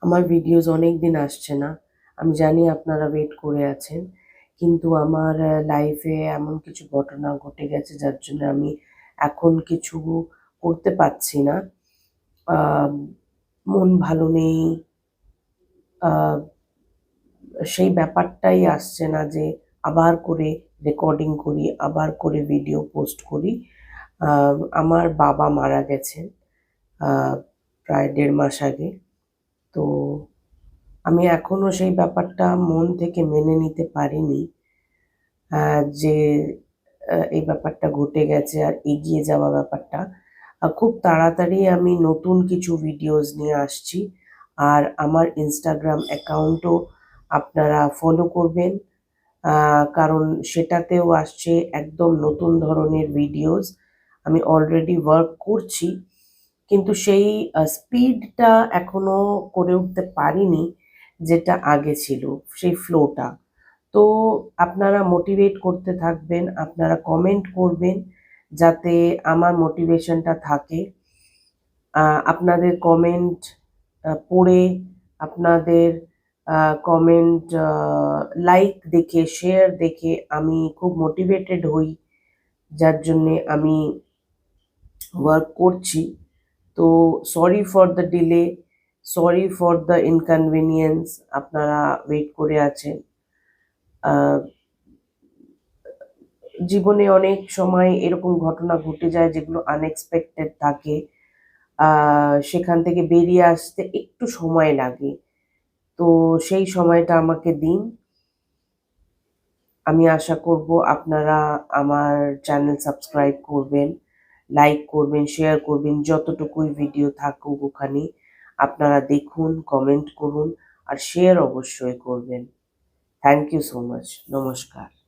আমার ভিডিওস অনেক দিন আসছে না। আমি জানি আপনারা ওয়েট করে আছেন। কিন্তু আমার লাইফে এমন কিছু ঘটনা ঘটে গেছে যার জন্য আমি এখন কিছু করতে পারছি না। আ মন ভালো নেই। আ সেই ব্যাপারটাই আসছে না যে আবার করে রেকর্ডিং করি, আবার করে ভিডিও পোস্ট করি। আ আমার বাবা মারা গেছেন আ প্রায় ১.৫ মাস আগে। তো আমি এখনো সেই ব্যাপারটা মন থেকে মেনে নিতে পারিনি। যে এই ব্যাপারটা ঘটে গেছে আর এগিয়ে যাওয়া ব্যাপারটা। খুব তাড়াতাড়ি আমি নতুন কিছু ভিডিওস নিয়ে আসছি। আর আমার Instagram অ্যাকাউন্টও আপনারা ফলো করবেন। আ কারণ সেটাতেও আসছে একদম নতুন ধরনের ভিডিওস। আমি অলরেডি ওয়ার্ক করছি। কিন্তু সেই স্পিডটা এখনো করে উঠতে পারিনি যেটা আগে ছিল, সেই ফ্লোটা। তো আপনারা মোটিভেট করতে থাকবেন, আপনারা কমেন্ট করবেন যাতে আমার মোটিভেশনটা থাকে। আ আপনাদের কমেন্ট পড়ে আপনাদের কমেন্ট লাইক দেখে, শেয়ার দেখে আমি খুব মোটিভেটেড হই। যার জন্যে আমি ওয়ার্ক করছি। তো sorry for the delay, sorry for the inconvenience. আপনারা ওয়েট করে আছেন। আ জীবনে অনেক সময় এরকম ঘটনা ঘটে যায় যেগুলো আনএক্সপেক্টেড থাকে। আ সেখান থেকে বেরিয়ে আসতে একটু সময় লাগে। তো সেই সময়টা আমাকে দিন। আমি আশা করব আপনারা আমার চ্যানেল সাবস্ক্রাইব করবেন, লাইক করবেন, শেয়ার করবেন। যতটুকুই ভিডিও থাকুক ওখানে আপনারা দেখুন, কমেন্ট করুন আর শেয়ার অবশ্যই করবেন। Thank you so much. নমস্কার।